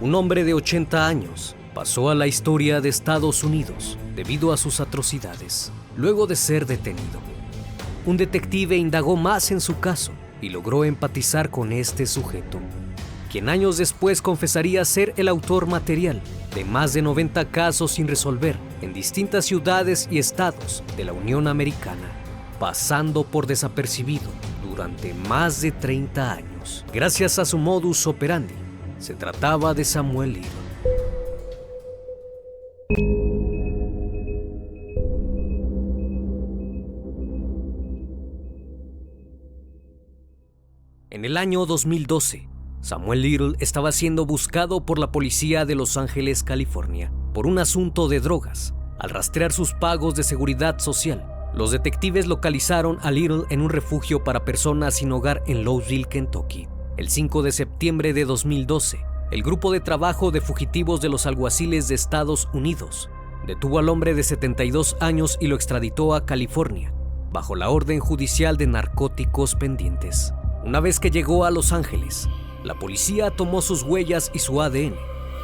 Un hombre de 80 años pasó a la historia de Estados Unidos debido a sus atrocidades, luego de ser detenido. Un detective indagó más en su caso y logró empatizar con este sujeto, quien años después confesaría ser el autor material de más de 90 casos sin resolver en distintas ciudades y estados de la Unión Americana, pasando por desapercibido durante más de 30 años. Gracias a su modus operandi, se trataba de Samuel Little. En el año 2012, Samuel Little estaba siendo buscado por la policía de Los Ángeles, California, por un asunto de drogas. Al rastrear sus pagos de seguridad social, los detectives localizaron a Little en un refugio para personas sin hogar en Louisville, Kentucky. El 5 de septiembre de 2012, el grupo de trabajo de fugitivos de los alguaciles de Estados Unidos detuvo al hombre de 72 años y lo extraditó a California, bajo la orden judicial de narcóticos pendientes. Una vez que llegó a Los Ángeles, la policía tomó sus huellas y su ADN.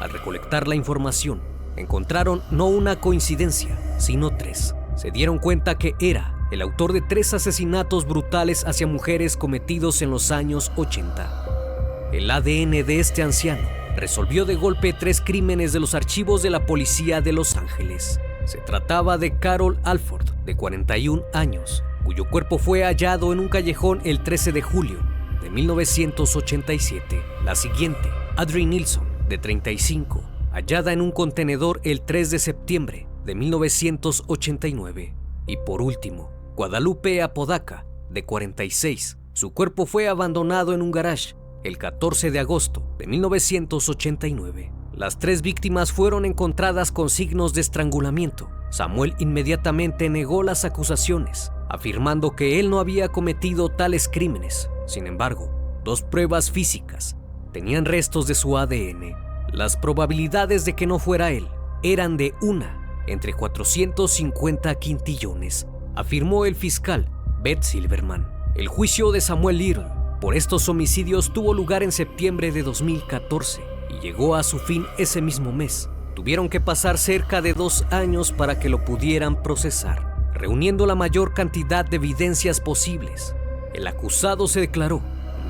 Al recolectar la información, encontraron no una coincidencia, sino 3. Se dieron cuenta que era el autor de 3 asesinatos brutales hacia mujeres cometidos en los años 80. El ADN de este anciano resolvió de golpe 3 crímenes de los archivos de la policía de Los Ángeles. Se trataba de Carol Alford, de 41 años, cuyo cuerpo fue hallado en un callejón el 13 de julio de 1987. La siguiente, Audrey Nilsson, de 35, hallada en un contenedor el 3 de septiembre de 1989. Y por último, Guadalupe Apodaca, de 46. Su cuerpo fue abandonado en un garage el 14 de agosto de 1989. Las 3 víctimas fueron encontradas con signos de estrangulamiento. Samuel inmediatamente negó las acusaciones, afirmando que él no había cometido tales crímenes. Sin embargo, 2 pruebas físicas tenían restos de su ADN. Las probabilidades de que no fuera él eran de 1 entre 450 quintillones, afirmó el fiscal Beth Silverman. El juicio de Samuel Little por estos homicidios tuvo lugar en septiembre de 2014 y llegó a su fin ese mismo mes. Tuvieron que pasar cerca de 2 años para que lo pudieran procesar, reuniendo la mayor cantidad de evidencias posibles. El acusado se declaró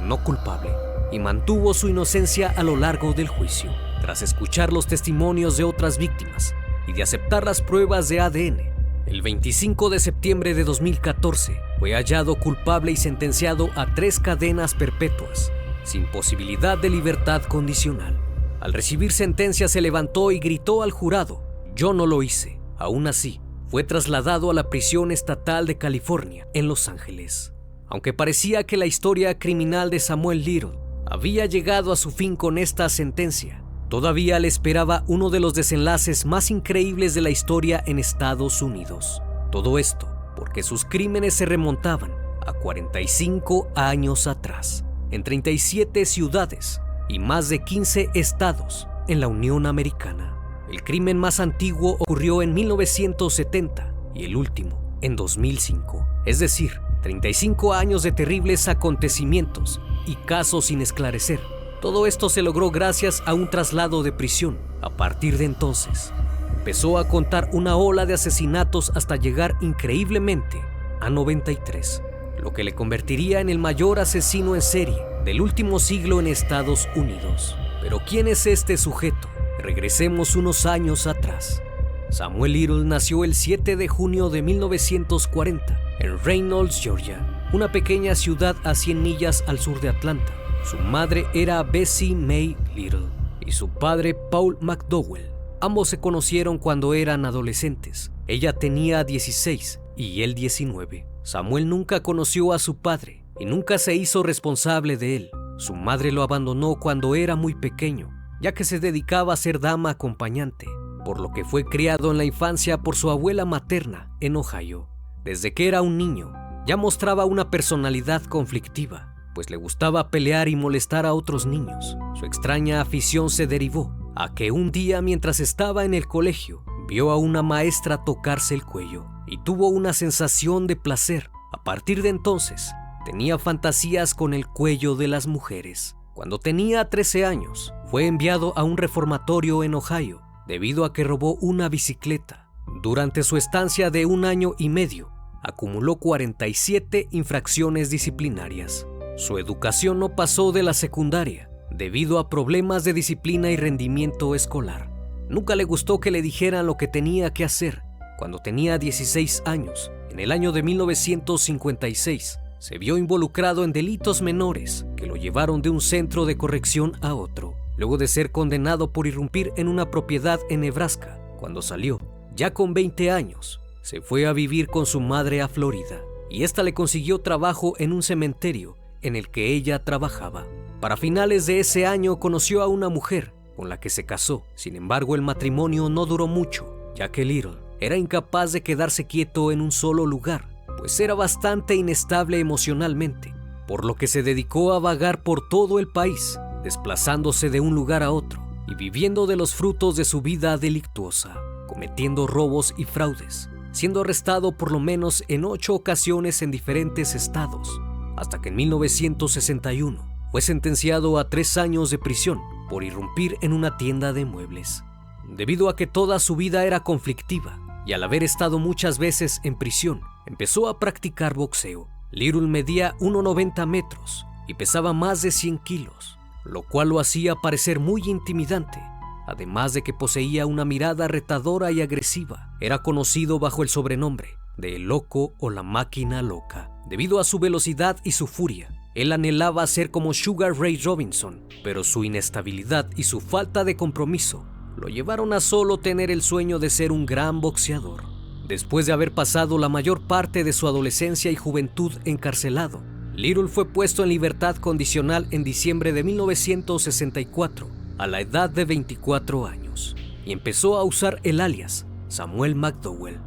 no culpable y mantuvo su inocencia a lo largo del juicio. Tras escuchar los testimonios de otras víctimas y de aceptar las pruebas de ADN, el 25 de septiembre de 2014 fue hallado culpable y sentenciado a 3 cadenas perpetuas, sin posibilidad de libertad condicional. Al recibir sentencia se levantó y gritó al jurado: "Yo no lo hice". Aún así, fue trasladado a la prisión estatal de California, en Los Ángeles. Aunque parecía que la historia criminal de Samuel Little había llegado a su fin con esta sentencia, todavía le esperaba uno de los desenlaces más increíbles de la historia en Estados Unidos. Todo esto porque sus crímenes se remontaban a 45 años atrás, en 37 ciudades y más de 15 estados en la Unión Americana. El crimen más antiguo ocurrió en 1970 y el último en 2005, es decir, 35 años de terribles acontecimientos y casos sin esclarecer. Todo esto se logró gracias a un traslado de prisión. A partir de entonces, empezó a contar una ola de asesinatos hasta llegar increíblemente a 93, lo que le convertiría en el mayor asesino en serie del último siglo en Estados Unidos. Pero ¿quién es este sujeto? Regresemos unos años atrás. Samuel Little nació el 7 de junio de 1940 en Reynolds, Georgia, una pequeña ciudad a 100 millas al sur de Atlanta. Su madre era Bessie May Little y su padre Paul McDowell. Ambos se conocieron cuando eran adolescentes. Ella tenía 16 y él 19. Samuel nunca conoció a su padre y nunca se hizo responsable de él. Su madre lo abandonó cuando era muy pequeño, ya que se dedicaba a ser dama acompañante, por lo que fue criado en la infancia por su abuela materna en Ohio. Desde que era un niño, ya mostraba una personalidad conflictiva, pues le gustaba pelear y molestar a otros niños. Su extraña afición se derivó a que un día, mientras estaba en el colegio, vio a una maestra tocarse el cuello y tuvo una sensación de placer. A partir de entonces, tenía fantasías con el cuello de las mujeres. Cuando tenía 13 años, fue enviado a un reformatorio en Ohio debido a que robó una bicicleta. Durante su estancia de 1 año y medio, acumuló 47 infracciones disciplinarias. Su educación no pasó de la secundaria debido a problemas de disciplina y rendimiento escolar. Nunca le gustó que le dijeran lo que tenía que hacer. Cuando tenía 16 años, en el año de 1956, se vio involucrado en delitos menores que lo llevaron de un centro de corrección a otro, luego de ser condenado por irrumpir en una propiedad en Nebraska. Cuando salió, ya con 20 años, se fue a vivir con su madre a Florida, y esta le consiguió trabajo en un cementerio en el que ella trabajaba. Para finales de ese año conoció a una mujer con la que se casó. Sin embargo, el matrimonio no duró mucho, ya que Little era incapaz de quedarse quieto en un solo lugar, pues era bastante inestable emocionalmente, por lo que se dedicó a vagar por todo el país, desplazándose de un lugar a otro y viviendo de los frutos de su vida delictuosa, cometiendo robos y fraudes, siendo arrestado por lo menos en 8 ocasiones en diferentes estados, hasta que en 1961 fue sentenciado a 3 años de prisión por irrumpir en una tienda de muebles. Debido a que toda su vida era conflictiva y al haber estado muchas veces en prisión, empezó a practicar boxeo. Little medía 1,90 metros y pesaba más de 100 kilos, lo cual lo hacía parecer muy intimidante. Además de que poseía una mirada retadora y agresiva, era conocido bajo el sobrenombre de El Loco o la Máquina Loca. Debido a su velocidad y su furia, él anhelaba ser como Sugar Ray Robinson, pero su inestabilidad y su falta de compromiso lo llevaron a solo tener el sueño de ser un gran boxeador. Después de haber pasado la mayor parte de su adolescencia y juventud encarcelado, Little fue puesto en libertad condicional en diciembre de 1964, a la edad de 24 años, y empezó a usar el alias Samuel McDowell.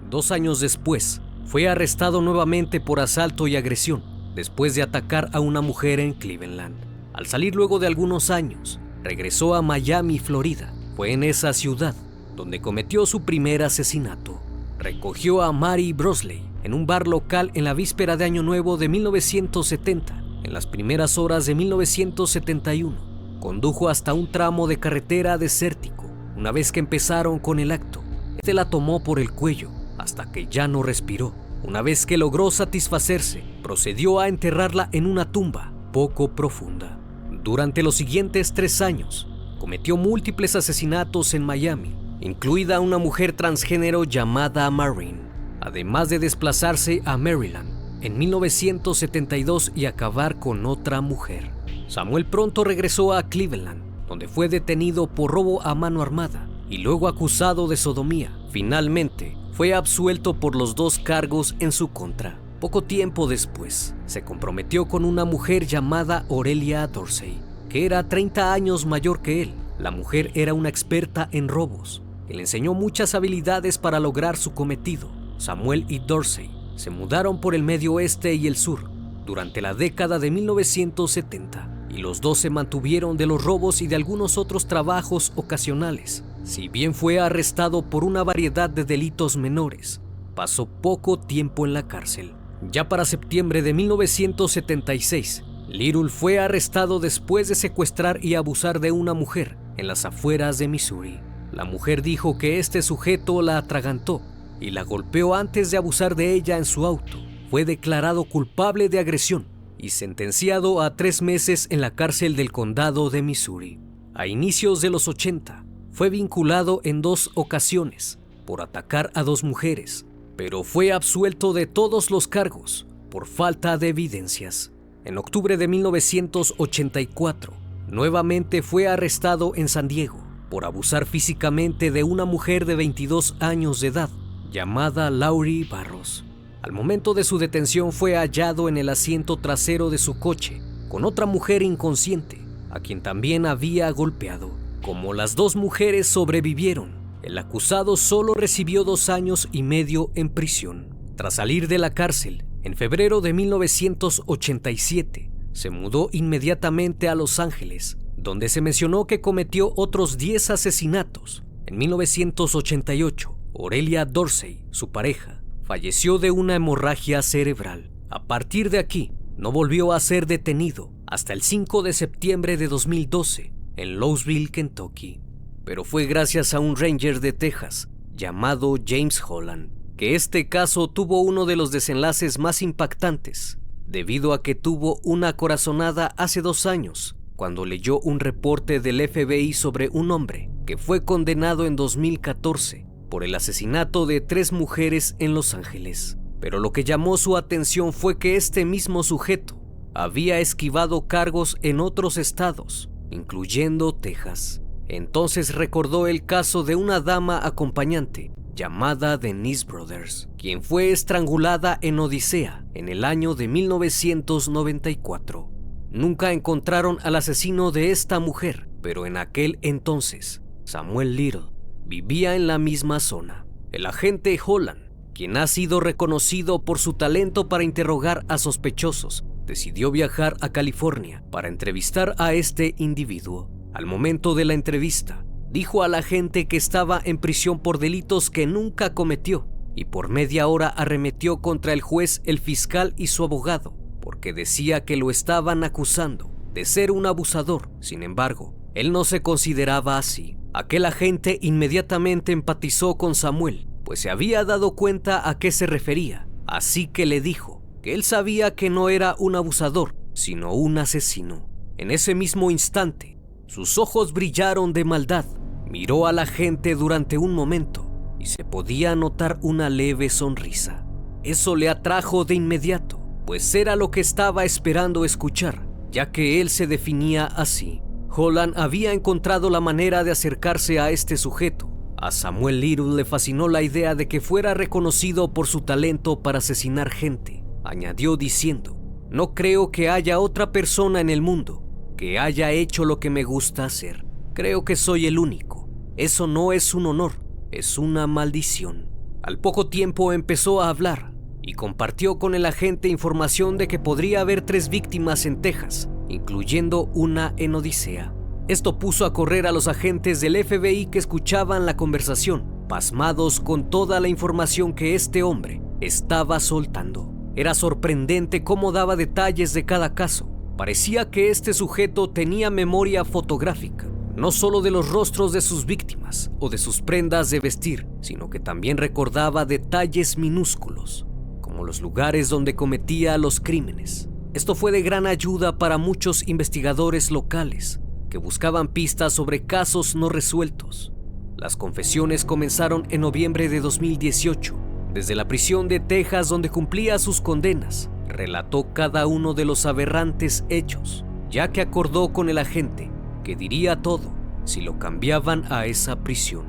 2 años después, fue arrestado nuevamente por asalto y agresión, después de atacar a una mujer en Cleveland. Al salir luego de algunos años, regresó a Miami, Florida. Fue en esa ciudad donde cometió su primer asesinato. Recogió a Mary Brosley en un bar local en la víspera de Año Nuevo de 1970. En las primeras horas de 1971, condujo hasta un tramo de carretera desértico. Una vez que empezaron con el acto, este la tomó por el cuello hasta que ya no respiró. Una vez que logró satisfacerse, procedió a enterrarla en una tumba poco profunda. Durante los siguientes 3 años, cometió múltiples asesinatos en Miami, incluida una mujer transgénero llamada Maureen, además de desplazarse a Maryland en 1972 y acabar con otra mujer. Samuel pronto regresó a Cleveland, donde fue detenido por robo a mano armada y luego acusado de sodomía. Finalmente, fue absuelto por los 2 cargos en su contra. Poco tiempo después, se comprometió con una mujer llamada Aurelia Dorsey, que era 30 años mayor que él. La mujer era una experta en robos, que le enseñó muchas habilidades para lograr su cometido. Samuel y Dorsey se mudaron por el medio oeste y el sur durante la década de 1970, y los dos se mantuvieron de los robos y de algunos otros trabajos ocasionales. Si bien fue arrestado por una variedad de delitos menores, pasó poco tiempo en la cárcel. Ya para septiembre de 1976, Little fue arrestado después de secuestrar y abusar de una mujer en las afueras de Missouri. La mujer dijo que este sujeto la atragantó y la golpeó antes de abusar de ella en su auto. Fue declarado culpable de agresión y sentenciado a 3 meses en la cárcel del condado de Missouri. A inicios de los 80, fue vinculado en 2 ocasiones por atacar a 2 mujeres, pero fue absuelto de todos los cargos por falta de evidencias. En octubre de 1984, nuevamente fue arrestado en San Diego por abusar físicamente de una mujer de 22 años de edad llamada Laurie Barros. Al momento de su detención fue hallado en el asiento trasero de su coche con otra mujer inconsciente, a quien también había golpeado. Como las 2 mujeres sobrevivieron, el acusado solo recibió 2 años y medio en prisión. Tras salir de la cárcel, en febrero de 1987, se mudó inmediatamente a Los Ángeles, donde se mencionó que cometió otros 10 asesinatos. En 1988, Aurelia Dorsey, su pareja, falleció de una hemorragia cerebral. A partir de aquí, no volvió a ser detenido hasta el 5 de septiembre de 2012, en Louisville, Kentucky. Pero fue gracias a un ranger de Texas llamado James Holland que este caso tuvo uno de los desenlaces más impactantes, debido a que tuvo una corazonada hace 2 años, cuando leyó un reporte del FBI sobre un hombre que fue condenado en 2014 por el asesinato de 3 mujeres en Los Ángeles. Pero lo que llamó su atención fue que este mismo sujeto había esquivado cargos en otros estados, incluyendo Texas. Entonces recordó el caso de una dama acompañante llamada Denise Brothers, quien fue estrangulada en Odisea en el año de 1994. Nunca encontraron al asesino de esta mujer, pero en aquel entonces, Samuel Little vivía en la misma zona. El agente Holland, quien ha sido reconocido por su talento para interrogar a sospechosos, decidió viajar a California para entrevistar a este individuo. Al momento de la entrevista, dijo a la gente que estaba en prisión por delitos que nunca cometió y por media hora arremetió contra el juez, el fiscal y su abogado, porque decía que lo estaban acusando de ser un abusador. Sin embargo, él no se consideraba así. Aquel agente inmediatamente empatizó con Samuel, pues se había dado cuenta a qué se refería, así que le dijo que él sabía que no era un abusador, sino un asesino. En ese mismo instante, sus ojos brillaron de maldad. Miró a la gente durante un momento y se podía notar una leve sonrisa. Eso le atrajo de inmediato, pues era lo que estaba esperando escuchar, ya que él se definía así. Holland había encontrado la manera de acercarse a este sujeto. A Samuel Little le fascinó la idea de que fuera reconocido por su talento para asesinar gente. Añadió diciendo: "No creo que haya otra persona en el mundo que haya hecho lo que me gusta hacer. Creo que soy el único. Eso no es un honor, es una maldición". Al poco tiempo empezó a hablar y compartió con el agente información de que podría haber 3 víctimas en Texas, incluyendo una en Odisea. Esto puso a correr a los agentes del FBI que escuchaban la conversación, pasmados con toda la información que este hombre estaba soltando. Era sorprendente cómo daba detalles de cada caso. Parecía que este sujeto tenía memoria fotográfica, no solo de los rostros de sus víctimas o de sus prendas de vestir, sino que también recordaba detalles minúsculos, como los lugares donde cometía los crímenes. Esto fue de gran ayuda para muchos investigadores locales que buscaban pistas sobre casos no resueltos. Las confesiones comenzaron en noviembre de 2018, desde la prisión de Texas donde cumplía sus condenas. Relató cada uno de los aberrantes hechos, ya que acordó con el agente que diría todo si lo cambiaban a esa prisión.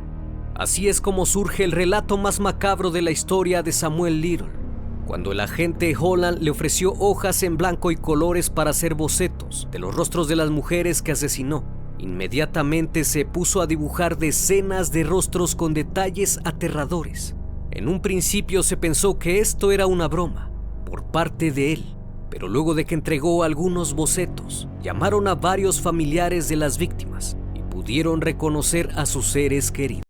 Así es como surge el relato más macabro de la historia de Samuel Little. Cuando el agente Holland le ofreció hojas en blanco y colores para hacer bocetos de los rostros de las mujeres que asesinó, inmediatamente se puso a dibujar decenas de rostros con detalles aterradores. En un principio se pensó que esto era una broma por parte de él, pero luego de que entregó algunos bocetos, llamaron a varios familiares de las víctimas y pudieron reconocer a sus seres queridos.